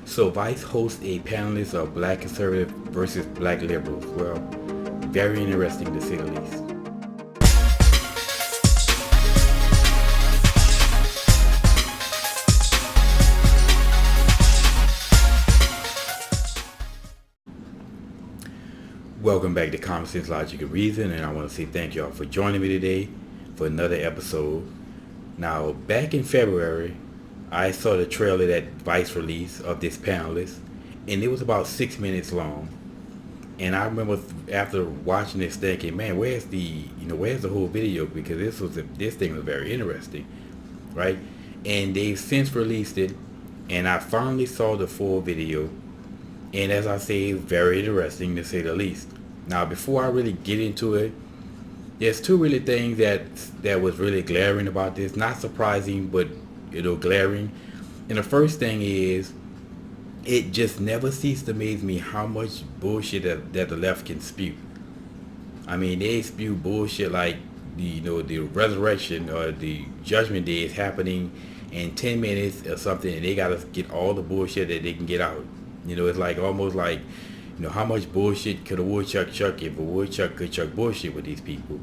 So Vice hosts a panelist of black conservative versus black liberals. Well, very interesting to say the least. Welcome back to Common Sense, Logic, and Reason, and I want to say thank y'all for joining me today for another episode. Now, back in February, I saw the trailer that Vice released of this panelist, and it was about 6 minutes long. And I remember after watching this thinking, man, where's the whole video? Because this thing was very interesting, right? And they've since released it, and I finally saw the full video. And as I say, it's very interesting to say the least. Now, before I really get into it, there's two really things that was really glaring about this. Not surprising, but glaring. And the first thing is, it just never ceased to amaze me how much bullshit that the left can spew. I mean, they spew bullshit like the resurrection or the judgment day is happening in 10 minutes or something, and they gotta get all the bullshit that they can get out. It's like almost like, how much bullshit could a woodchuck chuck if a woodchuck could chuck bullshit with these people?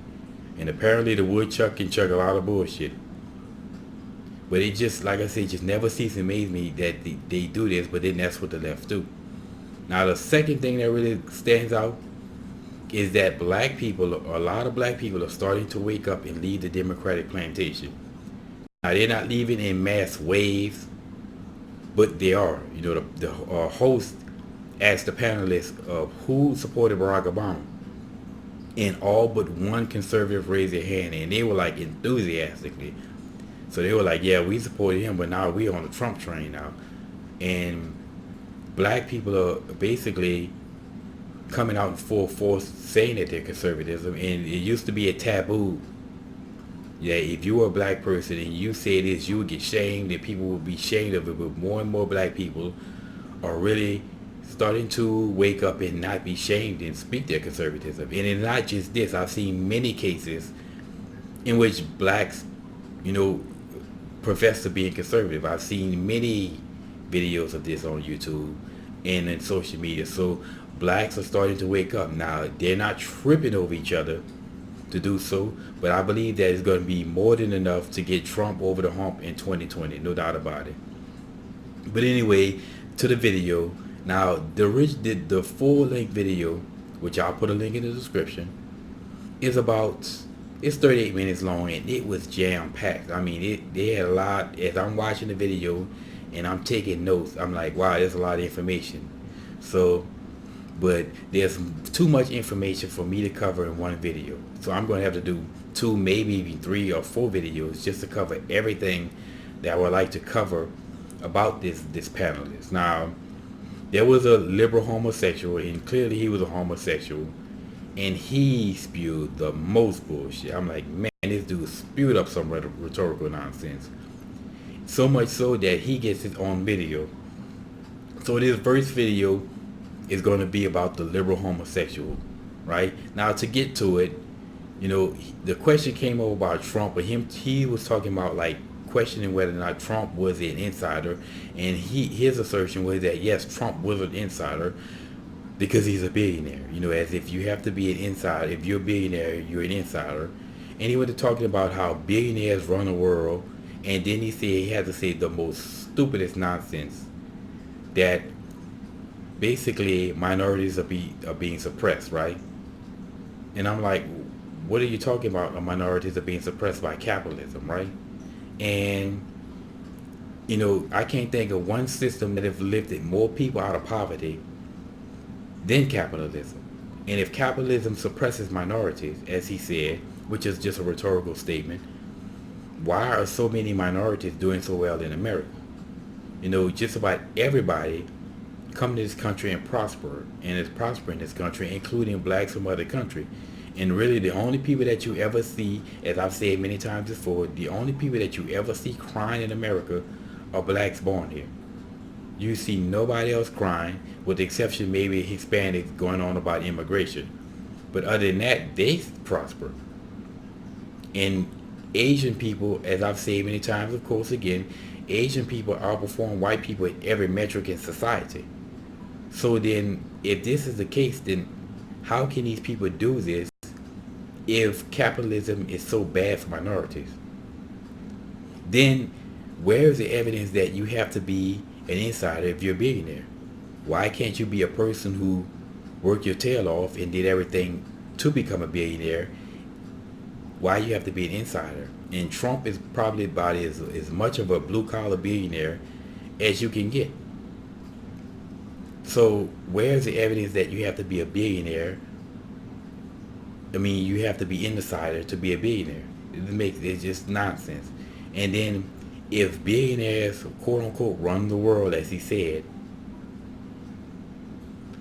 And apparently the woodchuck can chuck a lot of bullshit. But it just, like I said, just never ceases to amaze me that they do this, but then that's what the left do. Now, the second thing that really stands out is that a lot of black people are starting to wake up and leave the Democratic plantation. Now, they're not leaving in mass waves, but they are. The host asked the panelists of who supported Barack Obama, and all but one conservative raised their hand, and they were like enthusiastically. So they were like, yeah, we supported him, but now we're on the Trump train now. And black people are basically coming out in full force saying that they're conservatism, and it used to be a taboo. Yeah, if you were a black person and you say this, you would get shamed, and people would be ashamed of it. But more and more black people are really starting to wake up and not be shamed and speak their conservatism. And it's not just this. I've seen many cases in which blacks, profess to being conservative. I've seen many videos of this on YouTube and in social media. So blacks are starting to wake up. Now, they're not tripping over each other to do so, but I believe that it's going to be more than enough to get Trump over the hump in 2020, no doubt about it. But anyway, to the video. Now, the full-length video, which I'll put a link in the description, it's 38 minutes long, and it was jam-packed. I mean, they had a lot. As I'm watching the video and I'm taking notes, I'm like, wow, there's a lot of information. So, but there's too much information for me to cover in one video. So I'm going to have to do 2, maybe even 3 or 4 videos just to cover everything that I would like to cover about this panelist. Now, there was a liberal homosexual, and clearly he was a homosexual, and he spewed the most bullshit. I'm like, man, this dude spewed up some rhetorical nonsense. So much so that he gets his own video. So this first video is going to be about the liberal homosexual, right? Now, to get to it, the question came over about Trump, but he was talking about like questioning whether or not Trump was an insider, and his assertion was that yes, Trump was an insider because he's a billionaire. As if you have to be an insider. If you're a billionaire, you're an insider. And he went to talking about how billionaires run the world, and then he said he had to say the most stupidest nonsense, that basically minorities are being suppressed, right? And I'm like, what are you talking about? Minorities are being suppressed by capitalism, right? And I can't think of one system that have lifted more people out of poverty than capitalism. And if capitalism suppresses minorities, as he said, which is just a rhetorical statement, why are so many minorities doing so well in America? Just about everybody come to this country and prosper, and is prospering in this country, including blacks from other countries. And really, the only people that you ever see, as I've said many times before, the only people that you ever see crying in America are blacks born here. You see nobody else crying, with the exception maybe Hispanics going on about immigration. But other than that, they prosper. And Asian people, as I've said many times, of course, again, Asian people outperform white people in every metric in society. So then, if this is the case, then how can these people do this if capitalism is so bad for minorities? Then, where is the evidence that you have to be an insider if you're a billionaire? Why can't you be a person who worked your tail off and did everything to become a billionaire? Why you have to be an insider? And Trump is probably about as much of a blue-collar billionaire as you can get. So where's the evidence that you have to be a billionaire? I mean, you have to be an insider to be a billionaire. It's just nonsense. And then if billionaires, quote-unquote, run the world, as he said,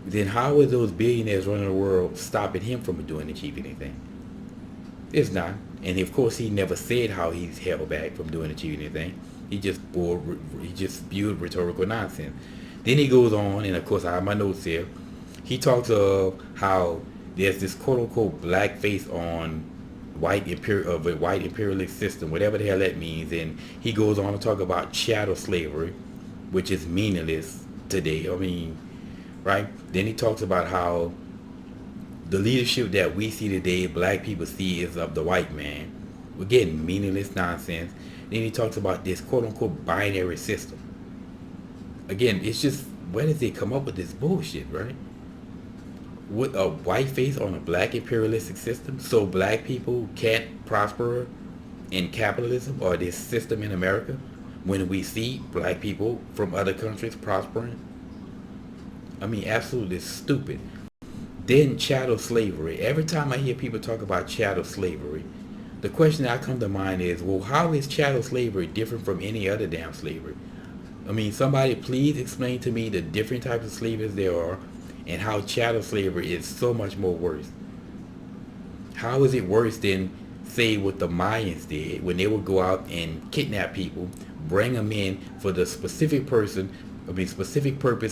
then how is those billionaires running the world stopping him from doing achieving anything? It's not. And of course, he never said how he's held back from doing achieving anything. He just spewed rhetorical nonsense. Then he goes on, and of course, I have my notes here. He talks of how there's this quote-unquote blackface on white imperialist system, whatever the hell that means. And he goes on to talk about chattel slavery, which is meaningless today. I mean, right? Then he talks about how the leadership that we see today, black people see, is of the white man. Again, meaningless nonsense. Then he talks about this quote-unquote binary system. Again, it's just, where does they come up with this bullshit, right? With a white face on a black imperialistic system, so black people can't prosper in capitalism or this system in America when we see black people from other countries prospering? I mean, absolutely stupid. Then chattel slavery. Every time I hear people talk about chattel slavery, the question that comes to mind is, well, how is chattel slavery different from any other damn slavery? I mean, somebody please explain to me the different types of slavery there are and how chattel slavery is so much more worse. How is it worse than, say, what the Mayans did when they would go out and kidnap people, bring them in for the specific purpose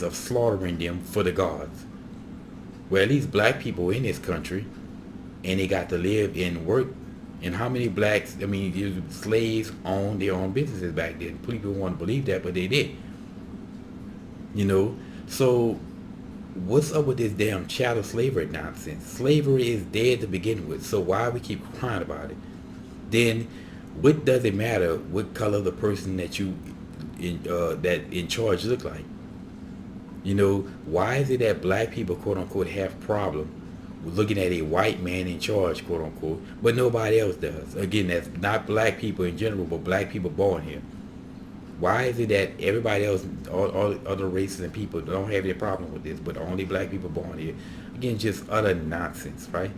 of slaughtering them for the gods? Well, at least black people in this country, and they got to live and work. And how many blacks, slaves owned their own businesses back then? People want to believe that, but they did. So what's up with this damn chattel slavery nonsense? Slavery is dead to begin with, so why we keep crying about it? Then, what does it matter what color the person that in charge look like? Why is it that black people, quote unquote, have problem with looking at a white man in charge, quote unquote, but nobody else does? Again, that's not black people in general, but black people born here. Why is it that everybody else, all other races and people don't have any problem with this, but only black people born here? Again, just utter nonsense, right?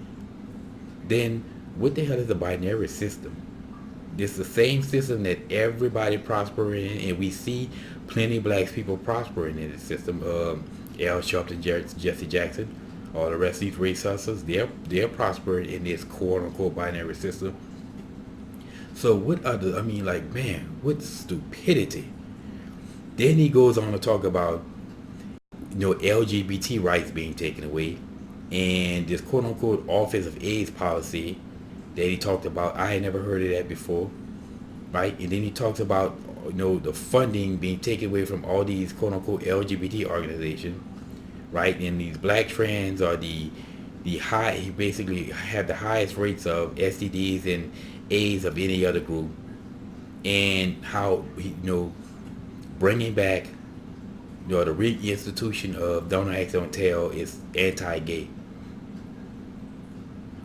Then, what the hell is a binary system? It's the same system that everybody prospering in, and we see plenty of black people prospering in this system. Al Sharpton, Jesse Jackson, all the rest of these race hustlers, they're prospering in this quote-unquote binary system. So what other, what stupidity. Then he goes on to talk about, LGBT rights being taken away, and this quote-unquote Office of AIDS policy that he talked about. I had never heard of that before, right? And then he talks about, the funding being taken away from all these quote-unquote LGBT organizations, right? And these black trans are he basically had the highest rates of STDs and AIDS of any other group, and how bringing back the reinstitution of Don't Ask, Don't Tell is anti-gay.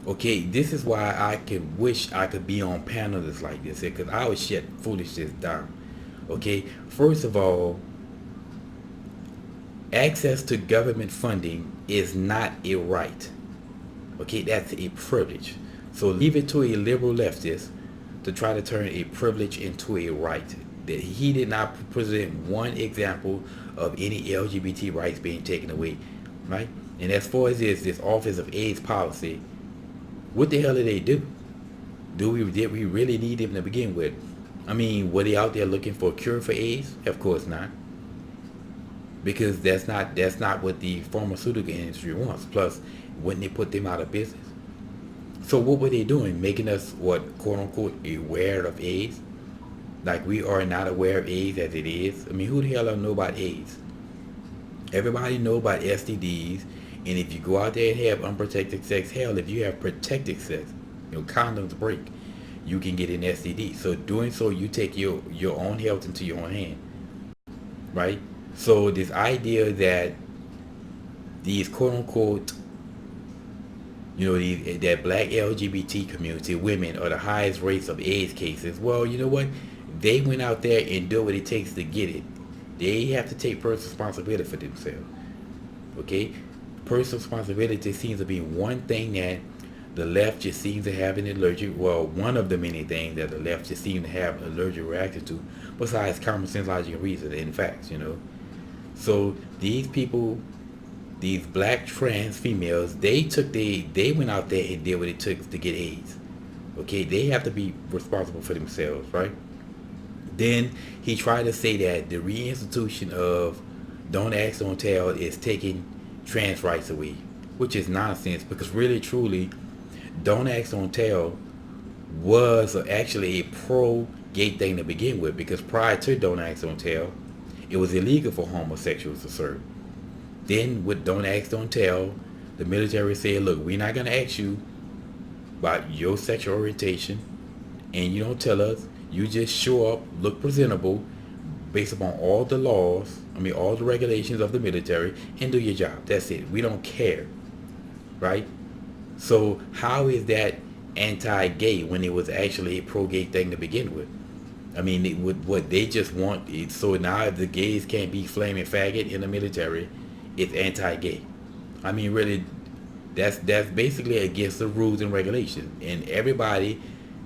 Okay, this is why I wish I could be on panels like this, because I would shut foolishness down. Okay, first of all, access to government funding is not a right. Okay, that's a privilege. So leave it to a liberal leftist to try to turn a privilege into a right. That he did not present one example of any LGBT rights being taken away, right? And as far as this Office of AIDS policy, what the hell did they do? Did we really need them to begin with? Were they out there looking for a cure for AIDS? Of course not. Because that's not what the pharmaceutical industry wants. Plus, wouldn't they put them out of business? So what were they doing? Making us, what, quote unquote, aware of AIDS? Like we are not aware of AIDS as it is. I mean, who the hell don't know about AIDS? Everybody know about STDs, and if you go out there and have unprotected sex, hell, if you have protected sex, condoms break, you can get an STD. So doing so, you take your own health into your own hand, right? So this idea that these quote unquote, that black LGBT community, women are the highest rates of AIDS cases. Well, you know what? They went out there and do what it takes to get it. They have to take personal responsibility for themselves. Okay? Personal responsibility seems to be one thing that the left just seems to have an allergic, well, one of the many things that the left just seems to have an allergic reaction to, besides common sense, logic, and reason, and facts. So these people, these black trans females, they went out there and did what it took to get AIDS. Okay? They have to be responsible for themselves, right? Then he tried to say that the reinstitution of Don't Ask, Don't Tell is taking trans rights away, which is nonsense, because really, truly, Don't Ask, Don't Tell was actually a pro-gay thing to begin with, because prior to Don't Ask, Don't Tell, it was illegal for homosexuals to serve. Then with Don't Ask, Don't Tell, the military said, look, we're not going to ask you about your sexual orientation, and you don't tell us. You just show up, look presentable, based upon all the laws, all the regulations of the military, and do your job. That's it. We don't care, right? So how is that anti-gay when it was actually a pro-gay thing to begin with? What they just want is, so now if the gays can't be flaming faggot in the military, it's anti-gay. Really, that's basically against the rules and regulations, and everybody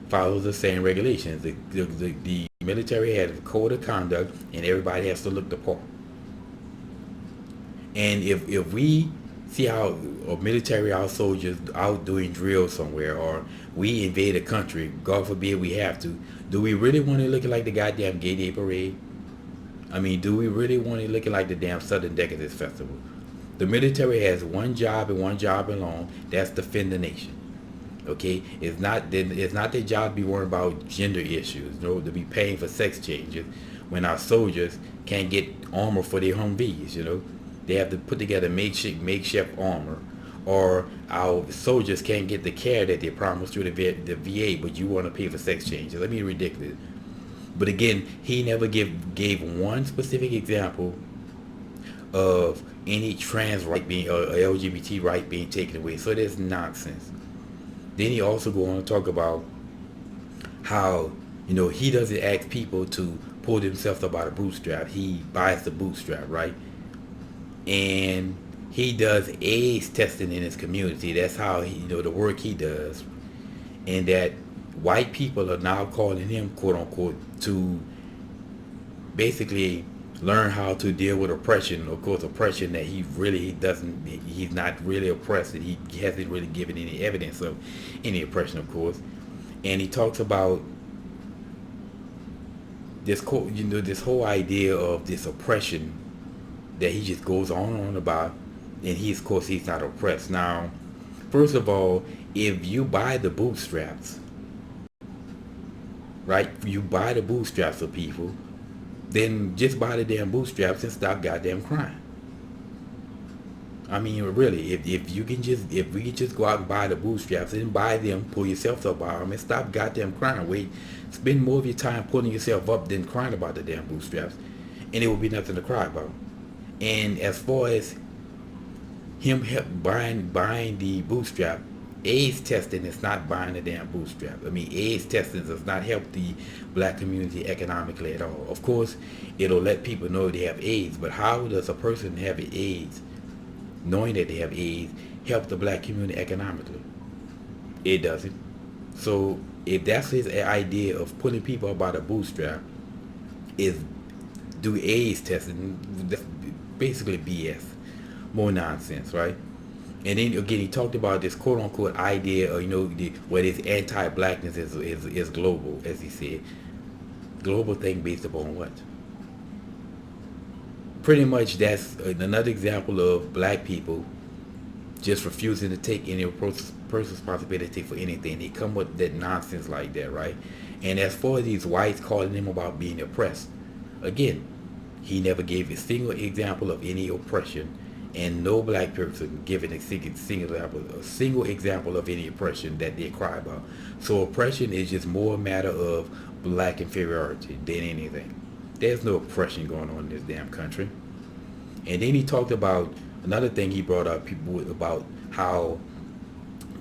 follows the same regulations. The military has a code of conduct, and everybody has to look the part. And if we see how a military, our soldiers out doing drills somewhere, or we invade a country, God forbid we have to, do we really want to look like the goddamn Gay Day Parade? Do we really want to look like the damn Southern Decadence Festival? The military has one job and one job alone. That's defend the nation. Okay, it's not their job to be worried about gender issues, to be paying for sex changes when our soldiers can't get armor for their Humvees. They have to put together makeshift armor, or our soldiers can't get the care that they promised through the VA, but you want to pay for sex changes. Ridiculous. But again, he never gave one specific example of any trans right being or LGBT right being taken away. So that's nonsense. Then he also go on to talk about how, he doesn't ask people to pull themselves up out of bootstrap. He buys the bootstrap, right? And he does AIDS testing in his community. That's how the work he does. And that white people are now calling him, quote unquote, to basically learn how to deal with oppression. Of course, oppression that he's not really oppressed, and he hasn't really given any evidence of any oppression, of course. And he talks about this whole idea of this oppression that he just goes on and on about, and of course he's not oppressed. Now, first of all, if you buy the bootstraps, right, you buy the bootstraps of people, then just buy the damn bootstraps and stop goddamn crying. Really, if we can just go out and buy the bootstraps and buy them, pull yourself up by them, and stop goddamn crying. Spend more of your time pulling yourself up than crying about the damn bootstraps, and it will be nothing to cry about. And as far as him buying the bootstrap, AIDS testing is not buying the damn bootstrap. AIDS testing does not help the black community economically at all. Of course, it'll let people know they have AIDS, but how does a person having AIDS, knowing that they have AIDS, help the black community economically? It doesn't. So if that's his idea of pulling people up by the bootstrap, is do AIDS testing, that's basically BS. More nonsense, right? And then again, he talked about this quote unquote idea of, what is anti-blackness is global, as he said. Global thing based upon what? Pretty much that's another example of black people just refusing to take any personal responsibility for anything. They come with that nonsense like that, right? And as far as these whites calling him about being oppressed, again, he never gave a single example of any oppression, and no black person given a single example of any oppression that they cry about. So oppression is just more a matter of black inferiority than anything. There's no oppression going on in this damn country. And then he talked about another thing he brought up people about how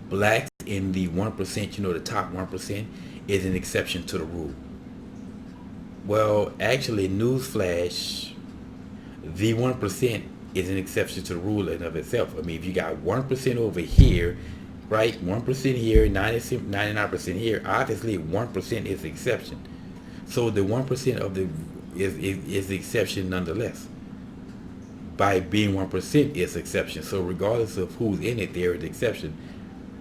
blacks in the 1%, the top 1%, is an exception to the rule. Well, actually, newsflash, the 1% is an exception to the rule in of itself. I mean, if you got 1% over here, right, 1% here, 99% here, obviously 1% is the exception. So the 1% of the is the exception nonetheless. By being 1% is exception. So regardless of who's in it, there is exception.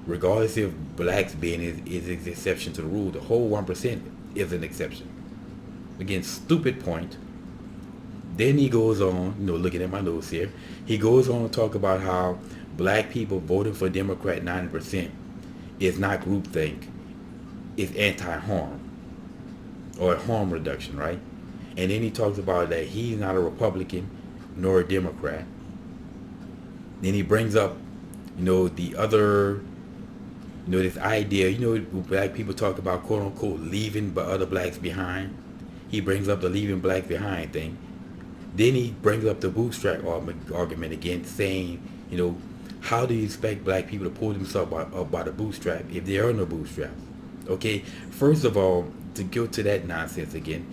Regardless if blacks being is an exception to the rule, the whole 1% is an exception. Again, stupid point. Then he goes on, looking at my notes here, he goes on to talk about how black people voting for Democrat 90% is not groupthink, it's anti-harm or harm reduction, right? And then he talks about that he's not a Republican nor a Democrat. Then he brings up, the other, this idea, black people talk about quote unquote leaving other blacks behind. He brings up the leaving blacks behind thing. Then he brings up the bootstrap argument again, saying, how do you expect black people to pull themselves up by the bootstrap if there are no bootstraps? Okay, first of all, to go to that nonsense again,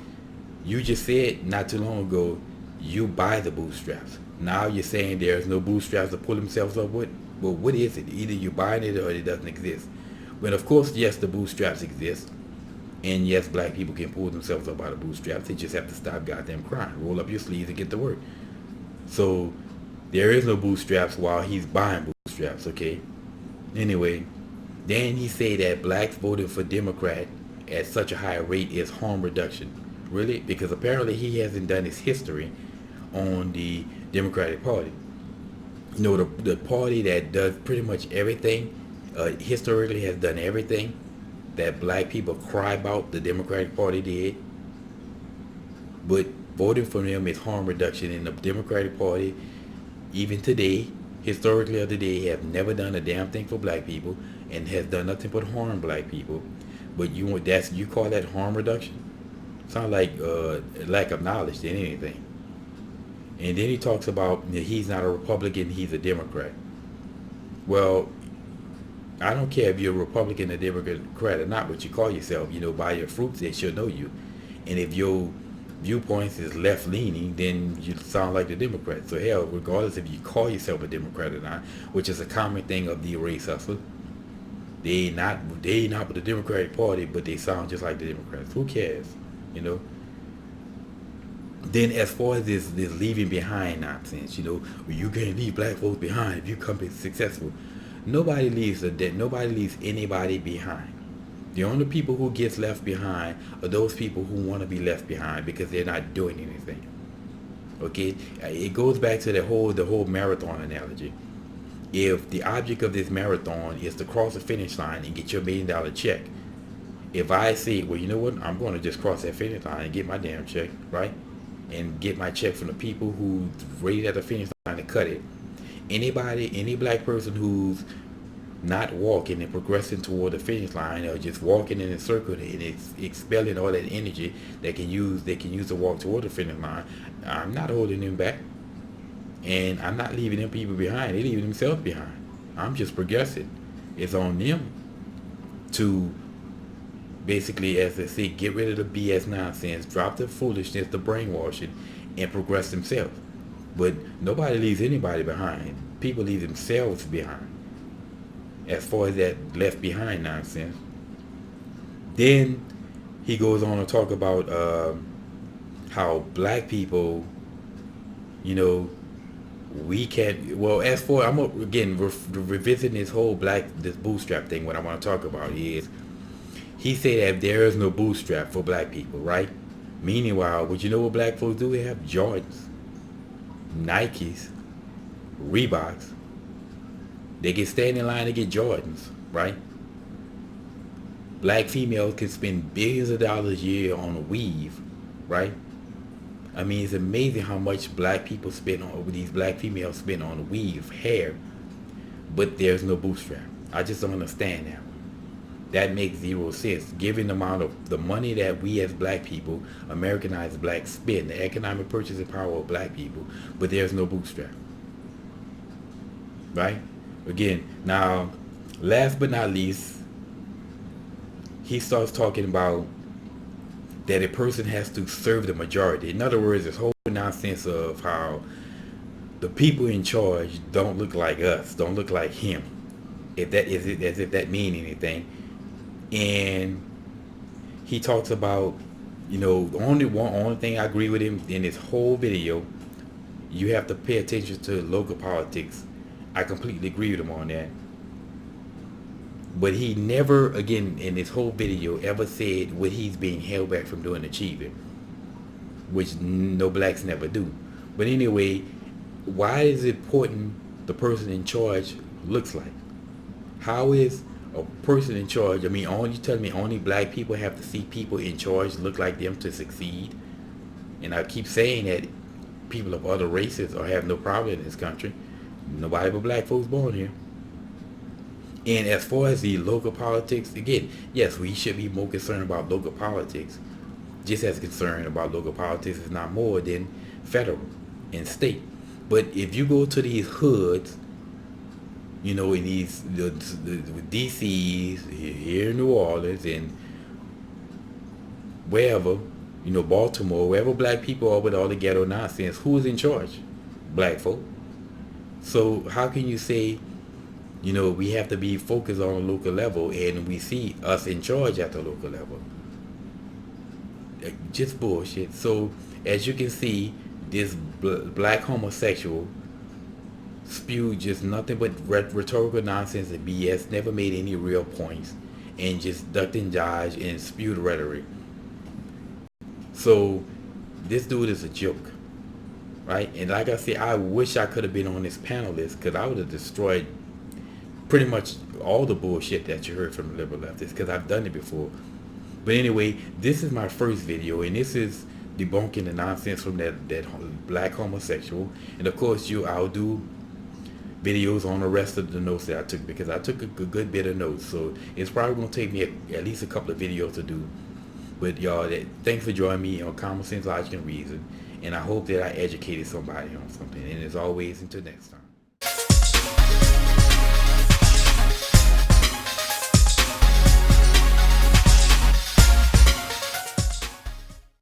you just said not too long ago, you buy the bootstraps. Now you're saying there's no bootstraps to pull themselves up with? Well, what is it? Either you're buying it or it doesn't exist. But of course, yes, the bootstraps exist. And yes, black people can pull themselves up by the bootstraps. They just have to stop goddamn crying. Roll up your sleeves and get to work. So there is no bootstraps while he's buying bootstraps, okay? Anyway, then he say that blacks voting for Democrat at such a high rate is harm reduction. Really? Because apparently he hasn't done his history on the Democratic Party. The party that does pretty much everything, historically has done everything that black people cry about the Democratic Party did. But voting for them is harm reduction. In the Democratic Party, even today, historically of the day, have never done a damn thing for black people and has done nothing but harm black people. But you call that harm reduction? Sounds like lack of knowledge than anything. And then he talks about he's not a Republican, he's a Democrat. Well, I don't care if you're a Republican or Democrat or not, what you call yourself. By your fruits they should know you. And if your viewpoints is left-leaning, then you sound like the Democrat. So hell, regardless if you call yourself a Democrat or not, which is a common thing of the race hustler, they not with the Democratic Party, but they sound just like the Democrats. Who cares? Then as far as this leaving behind nonsense, you can't leave black folks behind if you come be successful. Nobody leaves anybody behind. The only people who gets left behind are those people who want to be left behind because they're not doing anything. Okay, it goes back to the whole marathon analogy. If the object of this marathon is to cross the finish line and get your $1 million check, if I say, well, you know what, I'm going to just cross that finish line and get my damn check, right? And get my check from the people who raised at the finish line to cut it. Any black person who's not walking and progressing toward the finish line, or just walking in a circle and it's expelling all that energy they can use to walk toward the finish line, I'm not holding them back. And I'm not leaving them people behind. They leaving themselves behind. I'm just progressing. It's on them to basically, as they say, get rid of the BS nonsense, drop the foolishness, the brainwashing, and progress themselves. But nobody leaves anybody behind. People leave themselves behind. As far as that left behind nonsense. Then he goes on to talk about how black people, we can't. Well, as for I'm again revisiting this bootstrap thing. What I want to talk about is he said that there is no bootstrap for black people, right? Meanwhile, what what black folks do? We have Jordans, Nikes, Reeboks. They can stand in line to get Jordans, right? Black females can spend billions of dollars a year on a weave, right? I mean, it's amazing how much black people spend on, these black females spend on weave, hair, but there's no bootstrap. I just don't understand that. That makes zero sense, given the amount of the money that we as black people, Americanized blacks, spend, the economic purchasing power of black people, but there's no bootstrap. Right? Again, now, last but not least, he starts talking about that a person has to serve the majority. In other words, this whole nonsense of how the people in charge don't look like us, don't look like him. If that is it, as if that mean anything. And he talks about, the only thing I agree with him in this whole video, you have to pay attention to local politics. I completely agree with him on that. But he never, again, in this whole video, ever said what he's being held back from doing, achieving, which no blacks never do. But anyway, why is it important the person in charge looks like? How is a person in charge, I mean, you telling me only black people have to see people in charge look like them to succeed? And I keep saying that people of other races or have no problem in this country. Nobody but black folks born here. And as far as the local politics, again, yes, we should be more concerned about local politics. Just as concerned about local politics, is not more than federal and state. But if you go to these hoods, in these the DC's here in New Orleans and wherever, Baltimore, wherever black people are with all the ghetto nonsense, who's in charge? Black folk. So how can you say, we have to be focused on a local level and we see us in charge at the local level? Just bullshit. So as you can see, this black homosexual spewed just nothing but rhetorical nonsense and BS, never made any real points, and just ducked and dodged and spewed rhetoric. So this dude is a joke, right? And like I said, I wish I could have been on this panel list, because I would have destroyed pretty much all the bullshit that you heard from the liberal leftists, because I've done it before. But anyway, this is my first video, and this is debunking the nonsense from that black homosexual. And of course, I'll do videos on the rest of the notes that I took, because I took a good bit of notes, so it's probably going to take me at least a couple of videos to do. But y'all, thanks for joining me on Common Sense, Logic, and Reason, and I hope that I educated somebody on something. And as always, until next time.